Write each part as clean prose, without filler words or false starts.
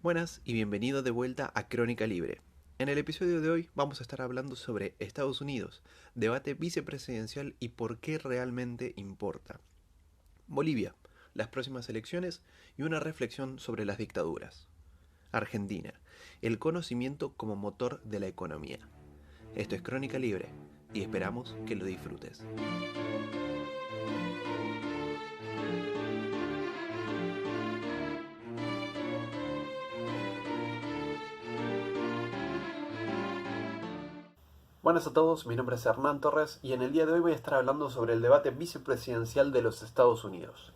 Buenas y bienvenido de vuelta a Crónica Libre. En el episodio de hoy vamos a estar hablando sobre Estados Unidos, debate vicepresidencial y por qué realmente importa. Bolivia, las próximas elecciones y una reflexión sobre las dictaduras. Argentina, el conocimiento como motor de la economía. Esto es Crónica Libre y esperamos que lo disfrutes. Buenas a todos, mi nombre es Hernán Torres y en el día de hoy voy a estar hablando sobre el debate vicepresidencial de los Estados Unidos.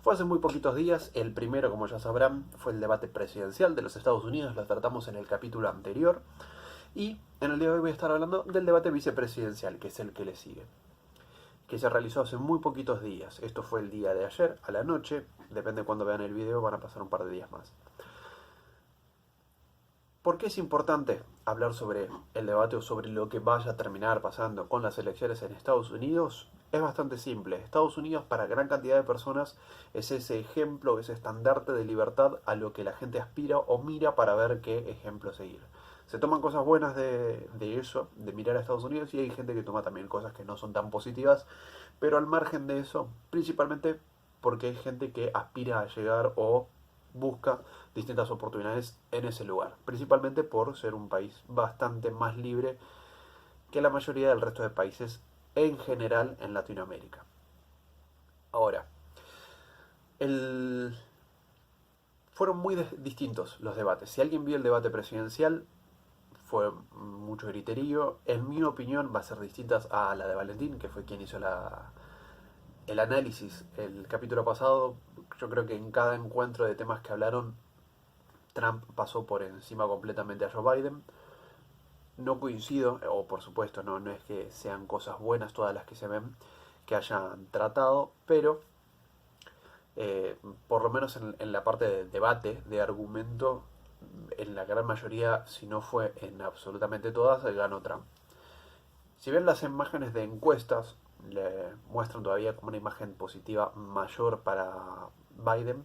Fue hace muy poquitos días, el primero, como ya sabrán, fue el debate presidencial de los Estados Unidos, lo tratamos en el capítulo anterior, y en el día de hoy voy a estar hablando del debate vicepresidencial, que es el que le sigue, que se realizó hace muy poquitos días. Esto fue el día de ayer, a la noche, depende de cuando vean el video, van a pasar un par de días más. ¿Por qué es importante hablar sobre el debate o sobre lo que vaya a terminar pasando con las elecciones en Estados Unidos? Es bastante simple. Estados Unidos para gran cantidad de personas es ese ejemplo, ese estandarte de libertad a lo que la gente aspira o mira para ver qué ejemplo seguir. Se toman cosas buenas de eso, de mirar a Estados Unidos, y hay gente que toma también cosas que no son tan positivas, pero al margen de eso, principalmente porque hay gente que aspira a llegar o busca distintas oportunidades en ese lugar, principalmente por ser un país bastante más libre que la mayoría del resto de países en general en Latinoamérica. Ahora, el... fueron muy distintos los debates. Si alguien vio el debate presidencial, fue mucho griterío. En mi opinión va a ser distinta a la de Valentín, que fue quien hizo el análisis el capítulo pasado. Yo creo que en cada encuentro de temas que hablaron, Trump pasó por encima completamente a Joe Biden. No coincido, o por supuesto no es que sean cosas buenas todas las que se ven que hayan tratado, pero eh, por lo menos en la parte de debate, de argumento, en la gran mayoría, si no fue en absolutamente todas, ganó Trump. Si ven las imágenes de encuestas, le muestran todavía como una imagen positiva mayor para Biden.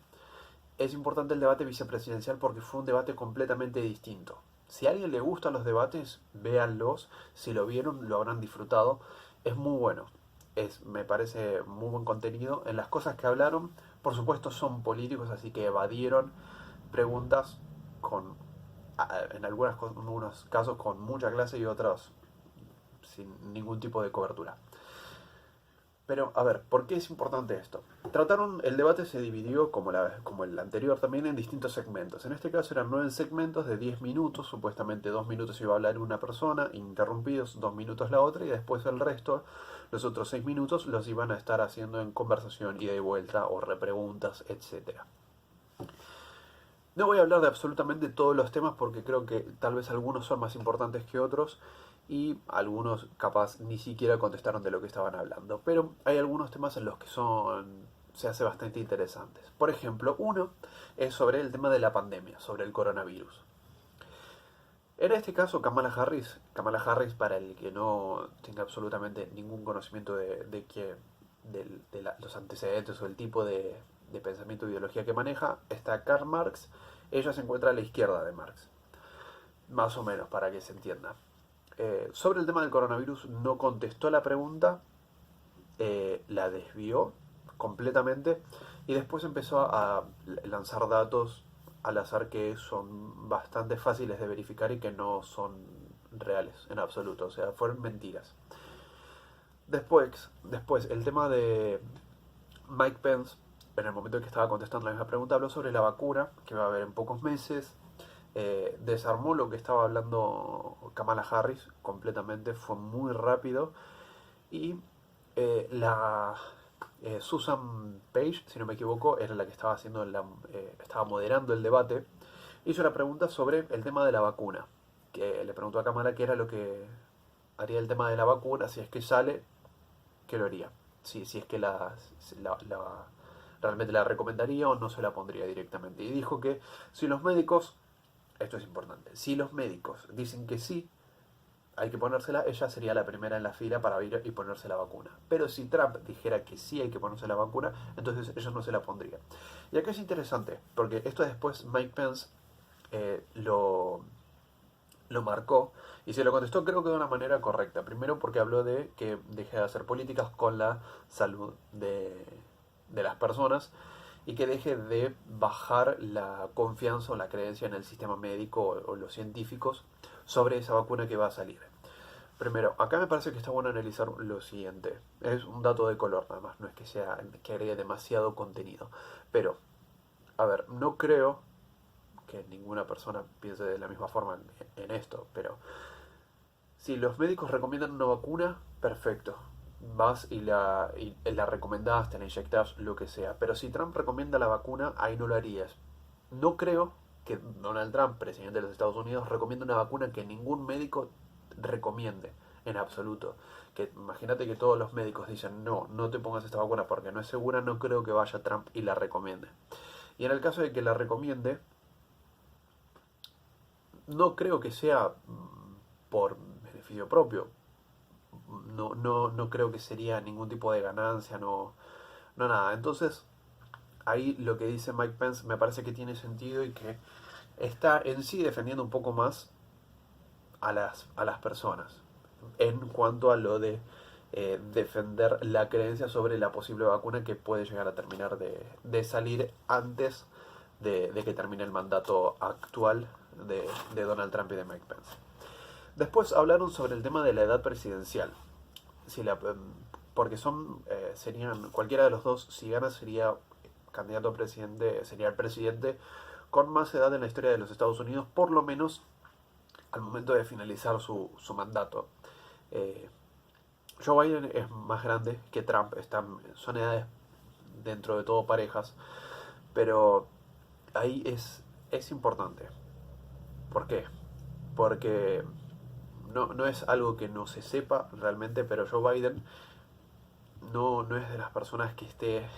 Es importante el debate vicepresidencial porque fue un debate completamente distinto. Si a alguien le gustan los debates, véanlos. Si lo vieron, lo habrán disfrutado. Es muy bueno. Me parece muy buen contenido. En las cosas que hablaron, por supuesto, son políticos, así que evadieron preguntas con, en algunos casos con mucha clase y otros sin ningún tipo de cobertura. Pero, a ver, ¿por qué es importante esto? El debate se dividió, como el anterior también, en distintos segmentos. En este caso eran 9 segmentos de 10 minutos, supuestamente 2 minutos iba a hablar una persona, interrumpidos 2 minutos la otra, y después el resto, los otros 6 minutos, los iban a estar haciendo en conversación, ida y vuelta, o repreguntas, etcétera. No voy a hablar de absolutamente todos los temas porque creo que tal vez algunos son más importantes que otros y algunos capaz ni siquiera contestaron de lo que estaban hablando. Pero hay algunos temas en los que se hace bastante interesantes. Por ejemplo, uno es sobre el tema de la pandemia, sobre el coronavirus. En este caso, Kamala Harris, para el que no tenga absolutamente ningún conocimiento de los antecedentes o el tipo de pensamiento e ideología que maneja, está Karl Marx. Ella se encuentra a la izquierda de Marx, más o menos, para que se entienda. Sobre el tema del coronavirus no contestó la pregunta, la desvió completamente y después empezó a lanzar datos al azar que son bastante fáciles de verificar y que no son reales en absoluto, o sea, fueron mentiras. Después el tema de Mike Pence, en el momento en que estaba contestando la misma pregunta, habló sobre la vacuna que va a haber en pocos meses. Desarmó lo que estaba hablando Kamala Harris completamente, fue muy rápido. Y la Susan Page, si no me equivoco, era la que estaba estaba moderando el debate. Hizo una pregunta sobre el tema de la vacuna. Que le preguntó a Kamala qué era lo que haría el tema de la vacuna, si es que sale, qué lo haría. Si es que realmente la recomendaría o no se la pondría directamente. Y dijo que si los médicos, esto es importante, si los médicos dicen que sí, hay que ponérsela, ella sería la primera en la fila para ir y ponerse la vacuna. Pero si Trump dijera que sí hay que ponerse la vacuna, entonces ella no se la pondría. Y acá es interesante, porque esto después Mike Pence lo marcó y se lo contestó creo que de una manera correcta. Primero porque habló de que deje de hacer políticas con la salud de las personas y que deje de bajar la confianza o la creencia en el sistema médico o los científicos sobre esa vacuna que va a salir. Primero, acá me parece que está bueno analizar lo siguiente. Es un dato de color nada más, no es que sea que agregue demasiado contenido. Pero, a ver, no creo que ninguna persona piense de la misma forma en esto, pero si los médicos recomiendan una vacuna, perfecto. Vas y la recomendás, te la inyectás, lo que sea. Pero si Trump recomienda la vacuna, ahí no lo harías. No creo que Donald Trump, presidente de los Estados Unidos, recomiende una vacuna que ningún médico recomiende en absoluto. Que imagínate que todos los médicos dicen no, no te pongas esta vacuna porque no es segura, no creo que vaya Trump y la recomiende. Y en el caso de que la recomiende, no creo que sea por beneficio propio. No creo que sería ningún tipo de ganancia, no nada. Entonces, ahí lo que dice Mike Pence me parece que tiene sentido y que está en sí defendiendo un poco más a las personas en cuanto a lo de defender la creencia sobre la posible vacuna que puede llegar a terminar de salir antes de que termine el mandato actual de Donald Trump y de Mike Pence. Después hablaron sobre el tema de la edad presidencial. Si porque serían cualquiera de los dos, si gana sería candidato a presidente, sería el presidente con más edad en la historia de los Estados Unidos, por lo menos al momento de finalizar su mandato. Eh, Joe Biden es más grande que Trump, son edades dentro de todo parejas, pero ahí es importante. ¿Por qué? Porque no es algo que no se sepa realmente, pero Joe Biden no es de las personas que esté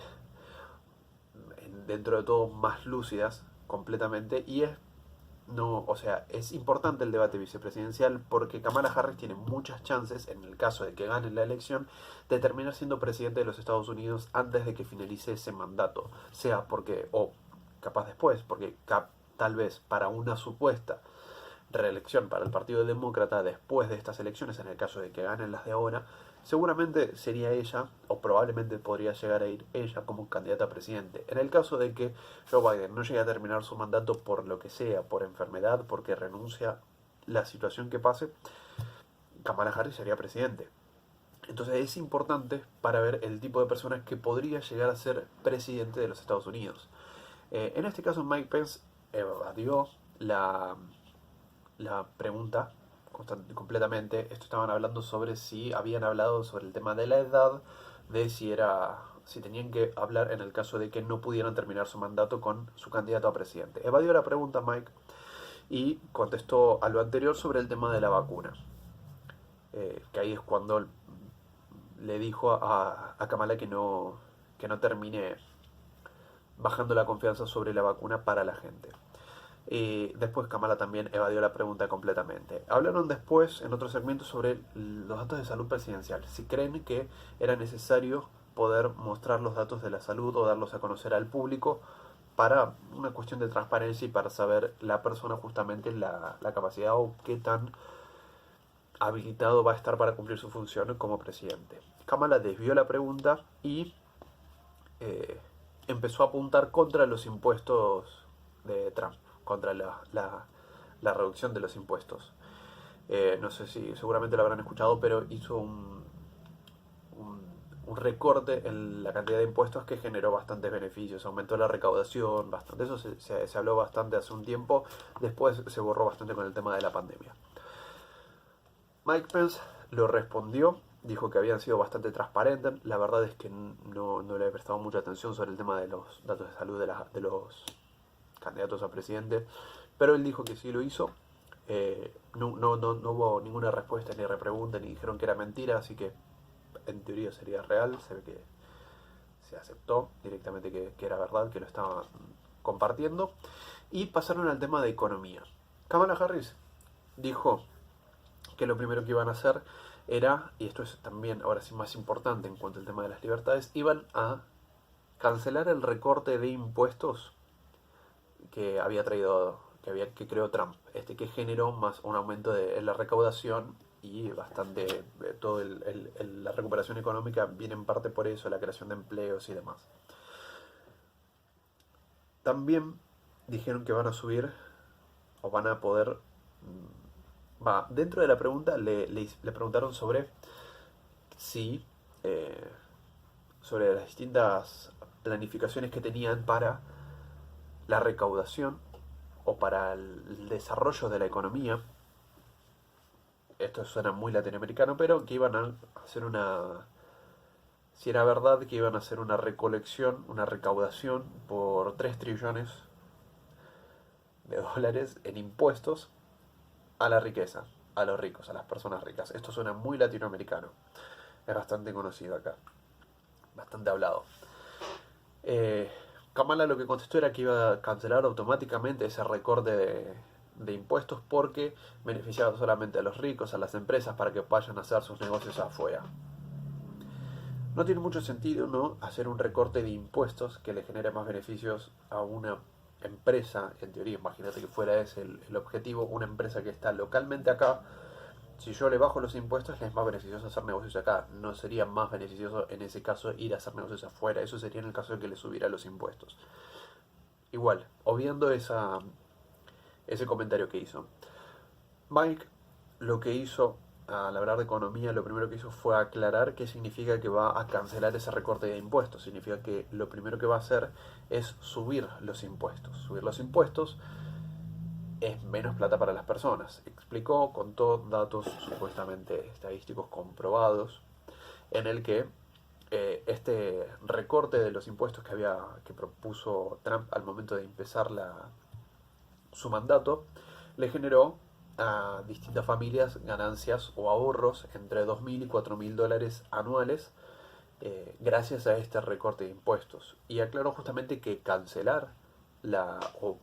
dentro de todo más lúcidas completamente y es importante el debate vicepresidencial porque Kamala Harris tiene muchas chances, en el caso de que gane la elección, de terminar siendo presidente de los Estados Unidos antes de que finalice ese mandato, sea porque, o capaz después, porque tal vez para una supuesta reelección para el Partido Demócrata después de estas elecciones, en el caso de que ganen las de ahora, seguramente sería ella, o probablemente podría llegar a ir ella como candidata a presidente. En el caso de que Joe Biden no llegue a terminar su mandato por lo que sea, por enfermedad, porque renuncia, la situación que pase, Kamala Harris sería presidente. Entonces es importante para ver el tipo de personas que podría llegar a ser presidente de los Estados Unidos. En este caso Mike Pence evadió la pregunta completamente. Esto estaban hablando sobre si habían hablado sobre el tema de la edad, de si tenían que hablar en el caso de que no pudieran terminar su mandato con su candidato a presidente. Evadió la pregunta Mike y contestó a lo anterior sobre el tema de la vacuna. Que ahí es cuando le dijo a Kamala que no termine bajando la confianza sobre la vacuna para la gente. Y después Kamala también evadió la pregunta completamente. Hablaron después en otro segmento sobre los datos de salud presidencial. Si creen que era necesario poder mostrar los datos de la salud o darlos a conocer al público para una cuestión de transparencia y para saber la persona justamente la capacidad o qué tan habilitado va a estar para cumplir su función como presidente. Kamala desvió la pregunta y empezó a apuntar contra los impuestos de Trump, contra la reducción de los impuestos. No sé si seguramente lo habrán escuchado, pero hizo un recorte en la cantidad de impuestos que generó bastantes beneficios, aumentó la recaudación, bastante. Eso se habló bastante hace un tiempo, después se borró bastante con el tema de la pandemia. Mike Pence lo respondió, dijo que habían sido bastante transparentes. La verdad es que no le he prestado mucha atención sobre el tema de los datos de salud de los candidatos a presidente, pero él dijo que sí lo hizo. No hubo ninguna respuesta ni repregunta ni dijeron que era mentira, así que en teoría sería real. Se ve que se aceptó directamente que era verdad, que lo estaban compartiendo. Y pasaron al tema de economía. Kamala Harris dijo que lo primero que iban a hacer era, y esto es también ahora sí más importante en cuanto al tema de las libertades, iban a cancelar el recorte de impuestos que había traído que creó Trump, que generó más un aumento en la recaudación y bastante, todo la recuperación económica viene en parte por eso, la creación de empleos y demás. También dijeron que van a subir o van a poder... dentro de la pregunta le preguntaron sobre si... sobre las distintas planificaciones que tenían para la recaudación o para el desarrollo de la economía. Esto suena muy latinoamericano, pero que iban a hacer si era verdad que iban a hacer una recolección, una recaudación por 3 trillones de dólares en impuestos a la riqueza, a los ricos, a las personas ricas. Esto suena muy latinoamericano. Es bastante conocido acá, bastante hablado. Kamala lo que contestó era que iba a cancelar automáticamente ese recorte de impuestos porque beneficiaba solamente a los ricos, a las empresas, para que vayan a hacer sus negocios afuera. No tiene mucho sentido, ¿no?, hacer un recorte de impuestos que le genere más beneficios a una empresa, en teoría, imagínate que fuera ese el objetivo, una empresa que está localmente acá. Si yo le bajo los impuestos, les es más beneficioso hacer negocios acá. No sería más beneficioso en ese caso ir a hacer negocios afuera. Eso sería en el caso de que le subiera los impuestos. Igual, obviando ese comentario que hizo. Mike lo que hizo al hablar de economía, lo primero que hizo fue aclarar qué significa que va a cancelar ese recorte de impuestos. Significa que lo primero que va a hacer es subir los impuestos. Subir los impuestos es menos plata para las personas. Explicó, contó datos supuestamente estadísticos comprobados en el que este recorte de los impuestos que propuso Trump al momento de empezar su mandato le generó a distintas familias ganancias o ahorros entre 2.000 y 4.000 dólares anuales gracias a este recorte de impuestos. Y aclaró justamente que cancelar o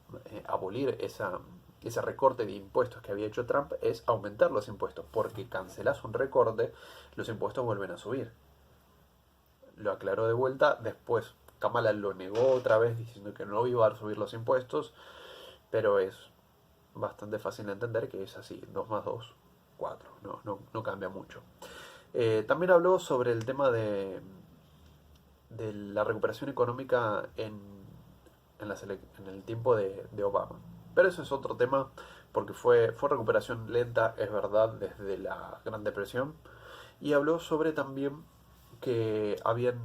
abolir ese recorte de impuestos que había hecho Trump es aumentar los impuestos, porque cancelas un recorte, los impuestos vuelven a subir. Lo aclaró de vuelta, después Kamala lo negó otra vez diciendo que no iba a subir los impuestos, pero es bastante fácil de entender que es así, 2 más 2, 4, no cambia mucho. También habló sobre el tema de la recuperación económica en el tiempo de Obama. Pero eso es otro tema, porque fue recuperación lenta, es verdad, desde la Gran Depresión. Y habló sobre también que habían,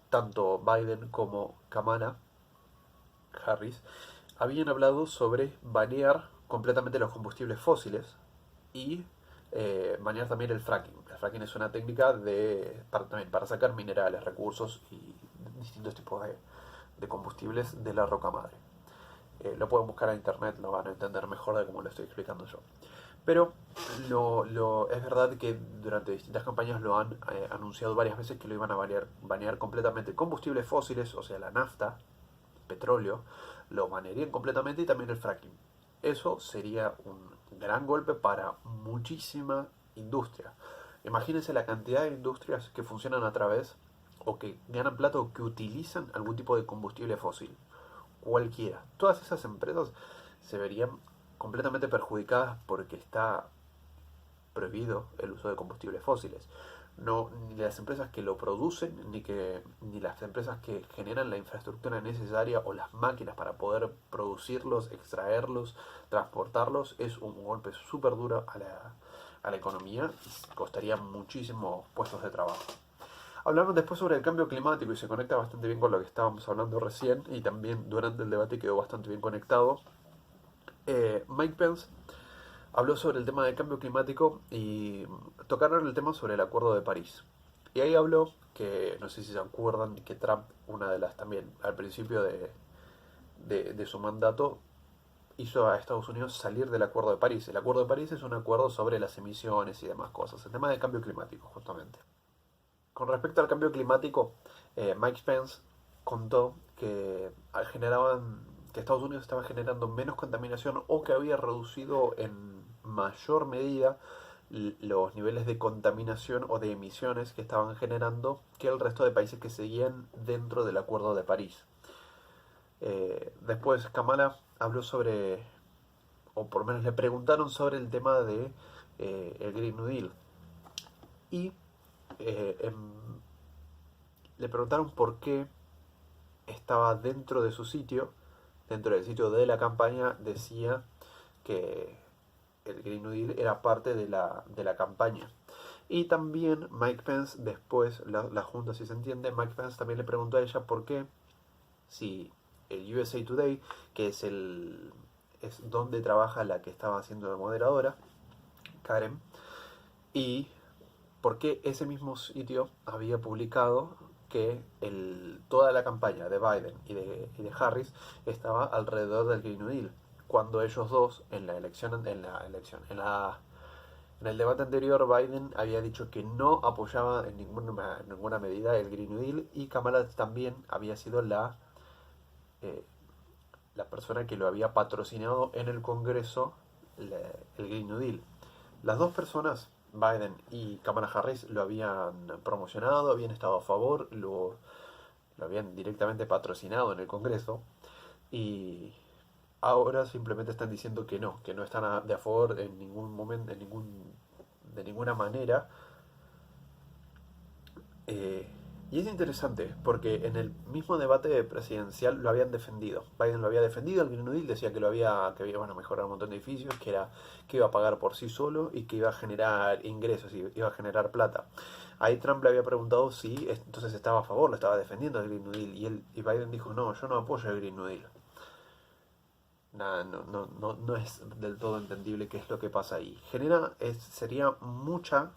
tanto Biden como Kamala Harris, habían hablado sobre banear completamente los combustibles fósiles y banear también el fracking. El fracking es una técnica para sacar minerales, recursos y distintos tipos de combustibles de la roca madre. Lo pueden buscar en internet, lo van a entender mejor de cómo lo estoy explicando yo. Pero es verdad que durante distintas campañas lo han anunciado varias veces que lo iban a banear completamente. Combustibles fósiles, o sea, la nafta, petróleo, lo banearían completamente, y también el fracking. Eso sería un gran golpe para muchísima industria. Imagínense la cantidad de industrias que funcionan a través o que ganan plata o que utilizan algún tipo de combustible fósil. Cualquiera. Todas esas empresas se verían completamente perjudicadas porque está prohibido el uso de combustibles fósiles. No, ni las empresas que lo producen, ni las empresas que generan la infraestructura necesaria o las máquinas para poder producirlos, extraerlos, transportarlos, es un golpe súper duro a la economía y costaría muchísimos puestos de trabajo. Hablaron después sobre el cambio climático y se conecta bastante bien con lo que estábamos hablando recién, y también durante el debate quedó bastante bien conectado. Mike Pence habló sobre el tema del cambio climático y tocaron el tema sobre el Acuerdo de París. Y ahí habló que, no sé si se acuerdan, que Trump, una de las también, al principio de su mandato, hizo a Estados Unidos salir del Acuerdo de París. El Acuerdo de París es un acuerdo sobre las emisiones y demás cosas, el tema del cambio climático, justamente. Con respecto al cambio climático, Mike Pence contó que Estados Unidos estaba generando menos contaminación, o que había reducido en mayor medida los niveles de contaminación o de emisiones que estaban generando que el resto de países que seguían dentro del Acuerdo de París. Después Kamala habló sobre o por lo menos le preguntaron sobre el tema de el Green New Deal. Y le preguntaron por qué estaba dentro de su sitio, dentro del sitio de la campaña, decía que el Green New Deal era parte de la campaña. Y también Mike Pence, después, la junta, si se entiende, Mike Pence también le preguntó a ella por qué, si el USA Today, que es donde trabaja la que estaba haciendo de moderadora, Karen, y por qué ese mismo sitio había publicado que toda la campaña de Biden y de Harris estaba alrededor del Green New Deal, cuando ellos dos en el debate anterior Biden había dicho que no apoyaba en ninguna medida el Green New Deal, y Kamala también había sido eh, la persona que lo había patrocinado en el Congreso, el Green New Deal. Las dos personas, Biden y Kamala Harris, lo habían promocionado, habían estado a favor, lo habían directamente patrocinado en el Congreso, y ahora simplemente están diciendo que no están de a favor en ningún momento, de ninguna manera. Y es interesante porque en el mismo debate presidencial lo habían defendido. Biden lo había defendido, el Green New Deal decía que iba a mejorar un montón de edificios, que iba a pagar por sí solo y que iba a generar ingresos y iba a generar plata. Ahí Trump le había preguntado si entonces estaba a favor, lo estaba defendiendo el Green New Deal, y Biden dijo: no, yo no apoyo el Green New Deal. Nada, no es del todo entendible qué es lo que pasa ahí. Sería mucha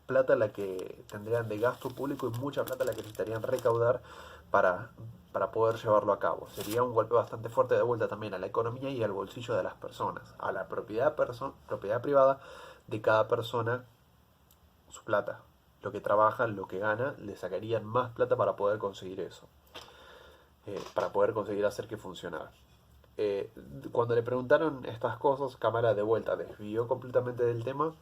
plata la que tendrían de gasto público y mucha plata la que necesitarían recaudar para, para poder llevarlo a cabo. Sería un golpe bastante fuerte de vuelta también a la economía y al bolsillo de las personas, a la propiedad privada de cada persona, su plata. Lo que trabaja, lo que gana, le sacarían más plata para poder conseguir eso, para poder conseguir hacer que funcionara. Cuando le preguntaron estas cosas, Kamala de vuelta desvió completamente del tema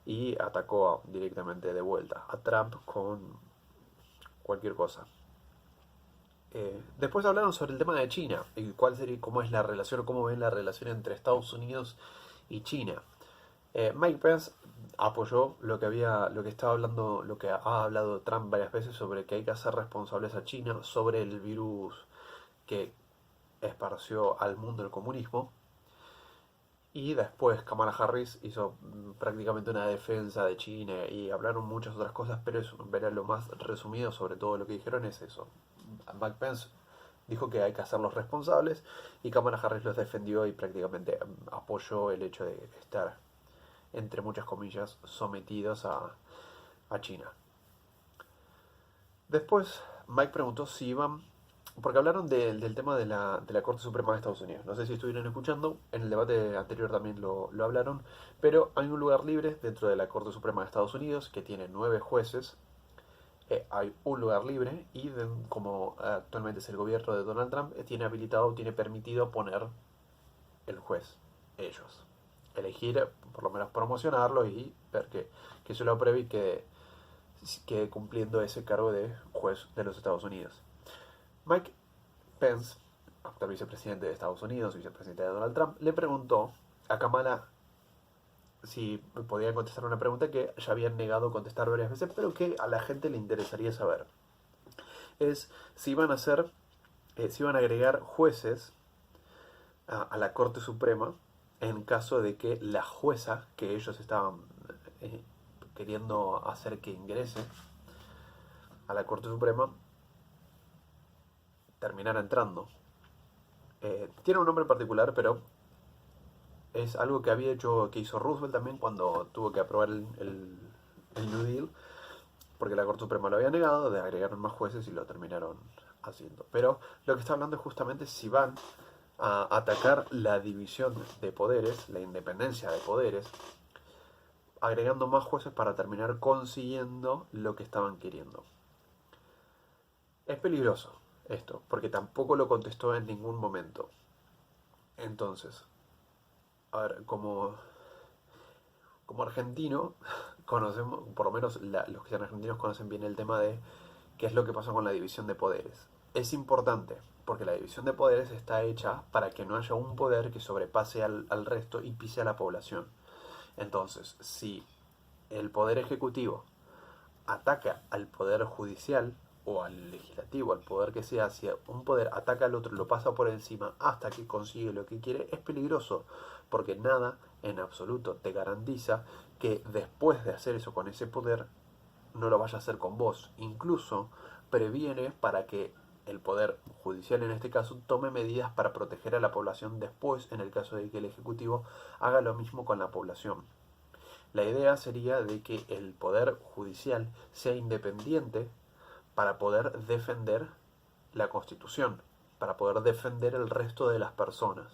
y atacó directamente de vuelta a Trump con cualquier cosa. Después hablaron sobre el tema de China y cómo es la relación, cómo ven la relación entre Estados Unidos y China. Mike Pence apoyó lo que estaba hablando, lo que ha hablado Trump varias veces sobre que hay que hacer responsables a China sobre el virus que esparció al mundo el comunismo. Y después Kamala Harris hizo prácticamente una defensa de China y hablaron muchas otras cosas, pero lo más resumido sobre todo lo que dijeron es eso. Mike Pence dijo que hay que hacerlos responsables y Kamala Harris los defendió y prácticamente apoyó el hecho de estar, entre muchas comillas, sometidos a China. Después Mike preguntó si iban, porque hablaron del tema de la Corte Suprema de Estados Unidos. No sé si estuvieron escuchando, en el debate anterior también lo hablaron, pero hay un lugar libre dentro de la Corte Suprema de Estados Unidos que tiene 9 jueces. Hay un lugar libre y como actualmente es el gobierno de Donald Trump, tiene permitido poner el juez, ellos. Elegir, por lo menos promocionarlo y ver que se lo apruebe y que quede cumpliendo ese cargo de juez de los Estados Unidos. Mike Pence, actual vicepresidente de Estados Unidos, vicepresidente de Donald Trump, le preguntó a Kamala si podían contestar una pregunta que ya habían negado contestar varias veces, pero que a la gente le interesaría saber. Es si iban a agregar jueces a la Corte Suprema en caso de que la jueza que ellos estaban queriendo hacer que ingrese a la Corte Suprema terminara entrando. Tiene un nombre particular, pero es algo que hizo Roosevelt también cuando tuvo que aprobar el New Deal, porque la Corte Suprema lo había negado, de agregaron más jueces y lo terminaron haciendo. Pero lo que está hablando es justamente si van a atacar la división de poderes, la independencia de poderes, agregando más jueces para terminar consiguiendo lo que estaban queriendo. Es peligroso esto, porque tampoco lo contestó en ningún momento. Entonces, a ver, como argentino, conocemos, por lo menos los que sean argentinos conocen bien el tema de qué es lo que pasa con la división de poderes. Es importante, Porque la división de poderes está hecha para que no haya un poder que sobrepase al resto y pise a la población. Entonces, si el poder ejecutivo ataca al poder judicial o al legislativo, al poder que sea, si un poder ataca al otro, lo pasa por encima hasta que consigue lo que quiere, es peligroso, porque nada en absoluto te garantiza que después de hacer eso con ese poder, no lo vaya a hacer con vos. Incluso previene para que el poder judicial, en este caso, tome medidas para proteger a la población después, en el caso de que el ejecutivo haga lo mismo con la población. La idea sería de que el poder judicial sea independiente para poder defender la Constitución, para poder defender el resto de las personas.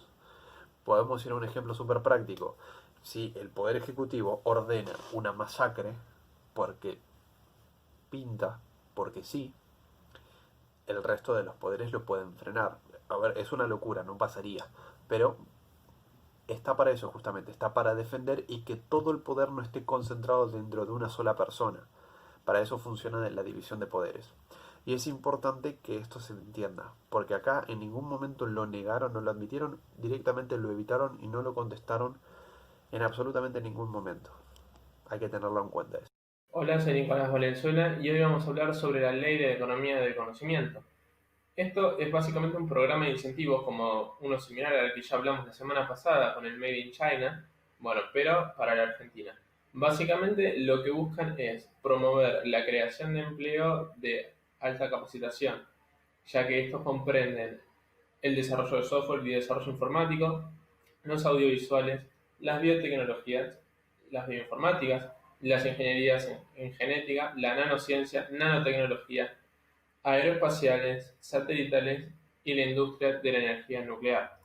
Podemos ir a un ejemplo súper práctico. Si el Poder Ejecutivo ordena una masacre porque pinta, porque sí, el resto de los poderes lo pueden frenar. A ver, es una locura, no pasaría. Pero está para eso justamente, está para defender y que todo el poder no esté concentrado dentro de una sola persona. Para eso funciona la división de poderes. Y es importante que esto se entienda, porque acá en ningún momento lo negaron, no lo admitieron, directamente lo evitaron y no lo contestaron en absolutamente ningún momento. Hay que tenerlo en cuenta eso. Hola, soy Nicolás Valenzuela y hoy vamos a hablar sobre la Ley de Economía del Conocimiento. Esto es básicamente un programa de incentivos como uno similar al que ya hablamos la semana pasada con el Made in China, bueno, pero para la Argentina. Básicamente lo que buscan es promover la creación de empleo de alta capacitación, ya que estos comprenden el desarrollo de software y desarrollo informático, los audiovisuales, las biotecnologías, las bioinformáticas, las ingenierías en genética, la nanociencia, nanotecnología, aeroespaciales, satelitales y la industria de la energía nuclear.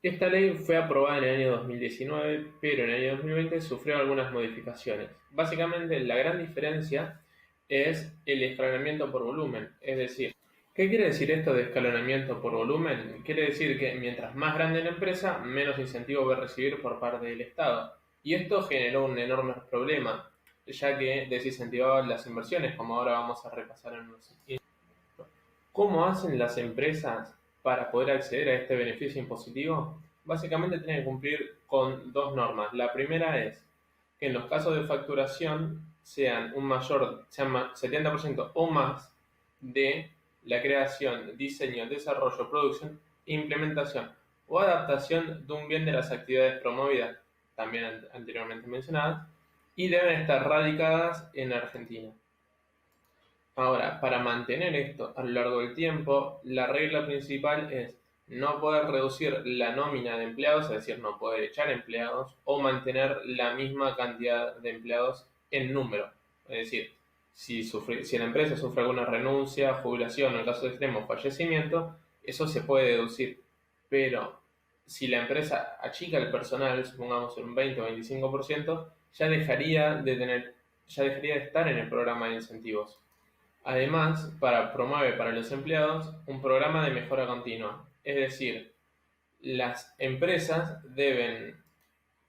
Esta ley fue aprobada en el año 2019, pero en el año 2020 sufrió algunas modificaciones. Básicamente, la gran diferencia es el escalonamiento por volumen, es decir, ¿qué quiere decir esto de escalonamiento por volumen? Quiere decir que mientras más grande la empresa, menos incentivo va a recibir por parte del Estado. Y esto generó un enorme problema, ya que desincentivaba las inversiones, como ahora vamos a repasar en unos instantes. ¿Cómo hacen las empresas para poder acceder a este beneficio impositivo? Básicamente tienen que cumplir con dos normas. La primera es que en los casos de facturación sean 70% o más de la creación, diseño, desarrollo, producción, implementación o adaptación de un bien de las actividades promovidas, también anteriormente mencionadas, y deben estar radicadas en Argentina. Ahora, para mantener esto a lo largo del tiempo, la regla principal es no poder reducir la nómina de empleados, es decir, no poder echar empleados, o mantener la misma cantidad de empleados en número. Es decir, si la empresa sufre alguna renuncia, jubilación o en caso de extremo fallecimiento, eso se puede deducir. Pero si la empresa achica el personal, supongamos un 20 o 25%, ya dejaría de estar en el programa de incentivos. Además, promueve para los empleados un programa de mejora continua, es decir, las empresas deben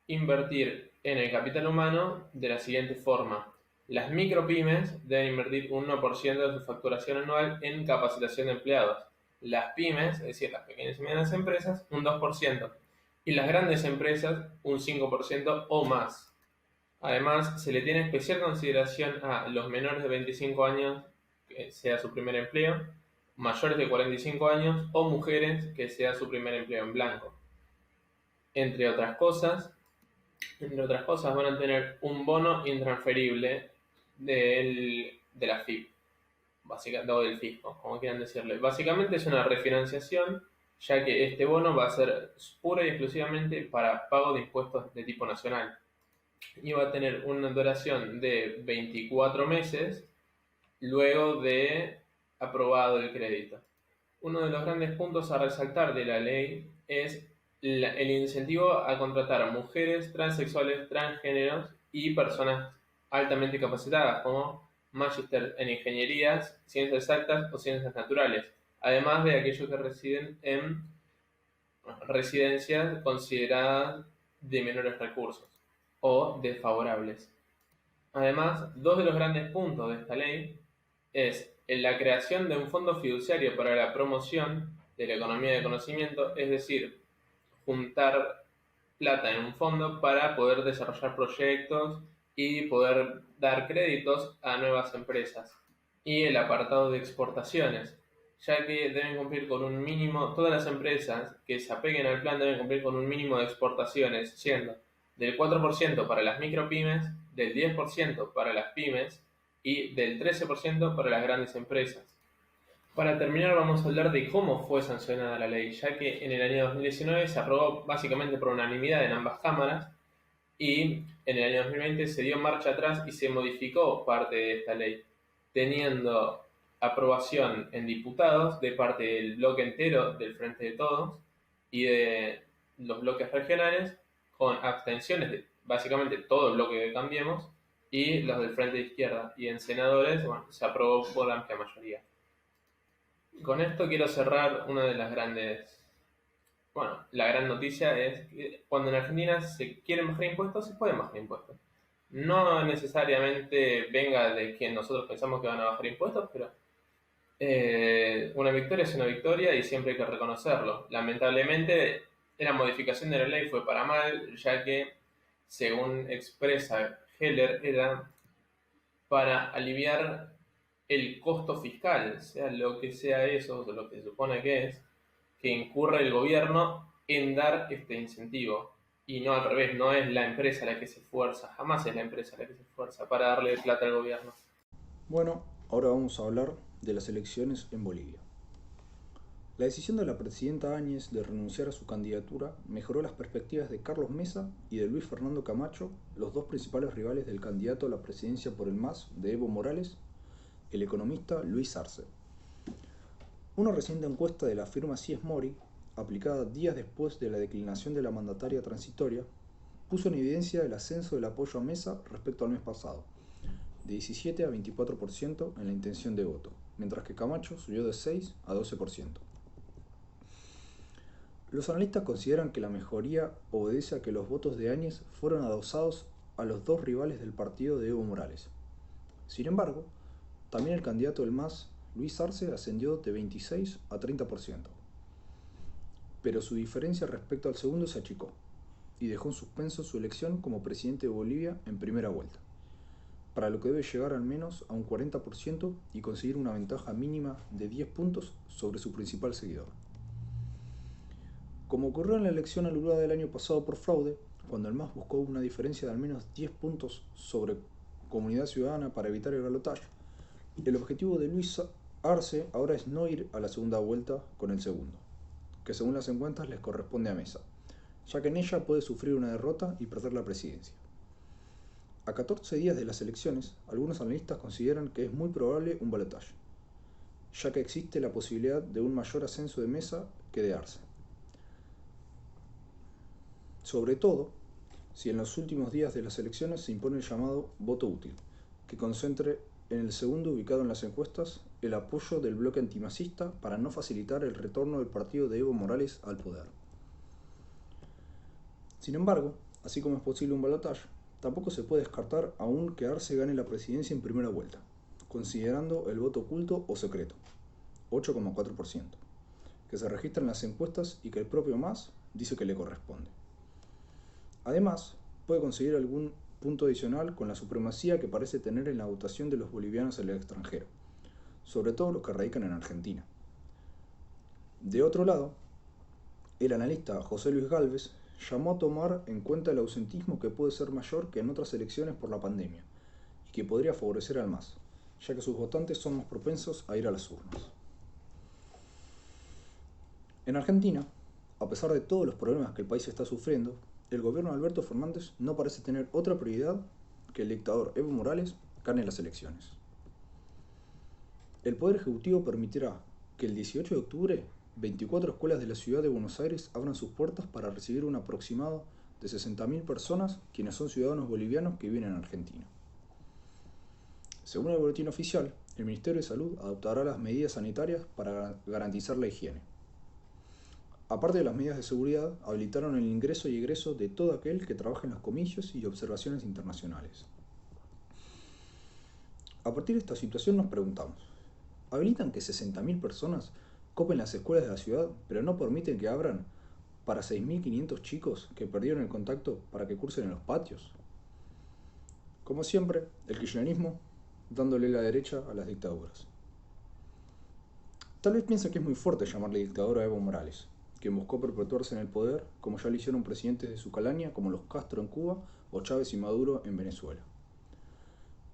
invertir en el capital humano de la siguiente forma. Las micropymes deben invertir un 1% de su facturación anual en capacitación de empleados. Las pymes, es decir, las pequeñas y medianas empresas, un 2%. Y las grandes empresas, un 5% o más. Además, se le tiene especial consideración a los menores de 25 años, que sea su primer empleo, mayores de 45 años o mujeres, que sea su primer empleo en blanco. Entre otras cosas, van a tener un bono intransferible de la FIP, básicamente, o del fisco, como quieran decirle. Básicamente es una refinanciación, ya que este bono va a ser pura y exclusivamente para pago de impuestos de tipo nacional. Y va a tener una duración de 24 meses luego de aprobado el crédito. Uno de los grandes puntos a resaltar de la ley es el incentivo a contratar a mujeres, transexuales, transgéneros y personas altamente capacitadas como magíster en ingenierías, ciencias exactas o ciencias naturales, además de aquellos que residen en residencias consideradas de menores recursos o desfavorables. Además, dos de los grandes puntos de esta ley es la creación de un fondo fiduciario para la promoción de la economía de conocimiento, es decir, juntar plata en un fondo para poder desarrollar proyectos y poder dar créditos a nuevas empresas. Y el apartado de exportaciones, ya que deben cumplir con un mínimo, todas las empresas que se apeguen al plan deben cumplir con un mínimo de exportaciones, siendo del 4% para las micropymes, del 10% para las pymes y del 13% para las grandes empresas. Para terminar, vamos a hablar de cómo fue sancionada la ley, ya que en el año 2019 se aprobó básicamente por unanimidad en ambas cámaras y en el año 2020 se dio marcha atrás y se modificó parte de esta ley, teniendo aprobación en diputados de parte del bloque entero del Frente de Todos y de los bloques regionales, con abstenciones de básicamente todo el bloque de Cambiemos y los del Frente de Izquierda. Y en senadores, bueno, se aprobó por amplia mayoría. Con esto quiero cerrar una de las grandes, bueno, la gran noticia es que cuando en Argentina se quieren bajar impuestos, se pueden bajar impuestos. No necesariamente venga de quien nosotros pensamos que van a bajar impuestos, pero una victoria es una victoria y siempre hay que reconocerlo. Lamentablemente, la modificación de la ley fue para mal, ya que, según expresa Heller, era para aliviar el costo fiscal, sea lo que sea eso, o lo que se supone que es, que incurre el gobierno en dar este incentivo. Y no al revés, no es la empresa la que se esfuerza, jamás es la empresa la que se esfuerza para darle plata al gobierno. Bueno, ahora vamos a hablar de las elecciones en Bolivia. La decisión de la presidenta Áñez de renunciar a su candidatura mejoró las perspectivas de Carlos Mesa y de Luis Fernando Camacho, los dos principales rivales del candidato a la presidencia por el MAS de Evo Morales, el economista Luis Arce. Una reciente encuesta de la firma CIES Mori, aplicada días después de la declinación de la mandataria transitoria, puso en evidencia el ascenso del apoyo a Mesa respecto al mes pasado, de 17 a 24% en la intención de voto, mientras que Camacho subió de 6 a 12%. Los analistas consideran que la mejoría obedece a que los votos de Áñez fueron adosados a los dos rivales del partido de Evo Morales. Sin embargo, también el candidato del MAS, Luis Arce, ascendió de 26 a 30%. Pero su diferencia respecto al segundo se achicó y dejó en suspenso su elección como presidente de Bolivia en primera vuelta, para lo que debe llegar al menos a un 40% y conseguir una ventaja mínima de 10 puntos sobre su principal seguidor. Como ocurrió en la elección anulada del año pasado por fraude, cuando el MAS buscó una diferencia de al menos 10 puntos sobre Comunidad Ciudadana para evitar el balotaje, el objetivo de Luis Arce ahora es no ir a la segunda vuelta con el segundo, que según las encuestas les corresponde a Mesa, ya que en ella puede sufrir una derrota y perder la presidencia. A 14 días de las elecciones, algunos analistas consideran que es muy probable un balotaje, ya que existe la posibilidad de un mayor ascenso de Mesa que de Arce. Sobre todo, si en los últimos días de las elecciones se impone el llamado voto útil, que concentre en el segundo ubicado en las encuestas el apoyo del bloque antimasista para no facilitar el retorno del partido de Evo Morales al poder. Sin embargo, así como es posible un balotaje, tampoco se puede descartar aún que Arce gane la presidencia en primera vuelta, considerando el voto oculto o secreto, 8,4%, que se registra en las encuestas y que el propio MAS dice que le corresponde. Además, puede conseguir algún punto adicional con la supremacía que parece tener en la votación de los bolivianos en el extranjero, sobre todo los que radican en Argentina. De otro lado, el analista José Luis Gálvez llamó a tomar en cuenta el ausentismo que puede ser mayor que en otras elecciones por la pandemia y que podría favorecer al MAS, ya que sus votantes son más propensos a ir a las urnas. En Argentina, a pesar de todos los problemas que el país está sufriendo, el gobierno de Alberto Fernández no parece tener otra prioridad que el dictador Evo Morales gane las elecciones. El Poder Ejecutivo permitirá que el 18 de octubre 24 escuelas de la ciudad de Buenos Aires abran sus puertas para recibir un aproximado de 60.000 personas quienes son ciudadanos bolivianos que viven en Argentina. Según el boletín oficial, el Ministerio de Salud adoptará las medidas sanitarias para garantizar la higiene. Aparte de las medidas de seguridad, habilitaron el ingreso y egreso de todo aquel que trabaje en los comicios y observaciones internacionales. A partir de esta situación nos preguntamos, ¿habilitan que 60.000 personas Copen las escuelas de la ciudad, pero no permiten que abran para 6.500 chicos que perdieron el contacto para que cursen en los patios. Como siempre, el kirchnerismo dándole la derecha a las dictaduras. Tal vez piensa que es muy fuerte llamarle dictador a Evo Morales, quien buscó perpetuarse en el poder como ya lo hicieron presidentes de su calaña como los Castro en Cuba o Chávez y Maduro en Venezuela.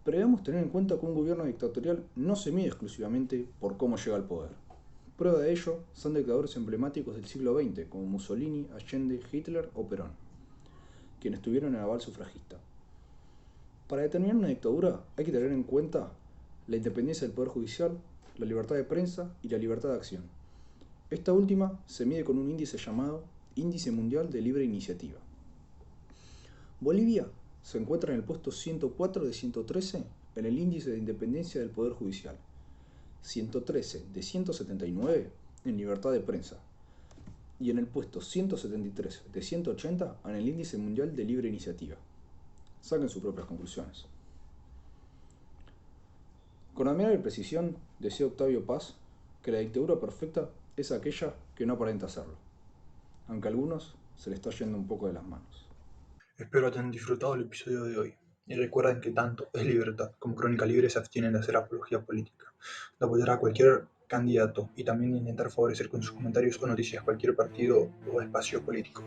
Pero debemos tener en cuenta que un gobierno dictatorial no se mide exclusivamente por cómo llega al poder. Prueba de ello son dictadores emblemáticos del siglo XX como Mussolini, Allende, Hitler o Perón, quienes tuvieron el aval sufragista. Para determinar una dictadura hay que tener en cuenta la independencia del poder judicial, la libertad de prensa y la libertad de acción. Esta última se mide con un índice llamado Índice Mundial de Libre Iniciativa. Bolivia se encuentra en el puesto 104 de 113 en el índice de independencia del Poder Judicial, 113 de 179 en libertad de prensa y en el puesto 173 de 180 en el índice mundial de libre iniciativa. Saquen sus propias conclusiones. Con admirable precisión decía Octavio Paz que la dictadura perfecta es aquella que no aparenta serlo, aunque a algunos se le está yendo un poco de las manos. Espero hayan disfrutado el episodio de hoy, y recuerden que tanto Es Libertad como Crónica Libre se abstienen de hacer apología política, de apoyar a cualquier candidato y también de intentar favorecer con sus comentarios o noticias cualquier partido o espacio político.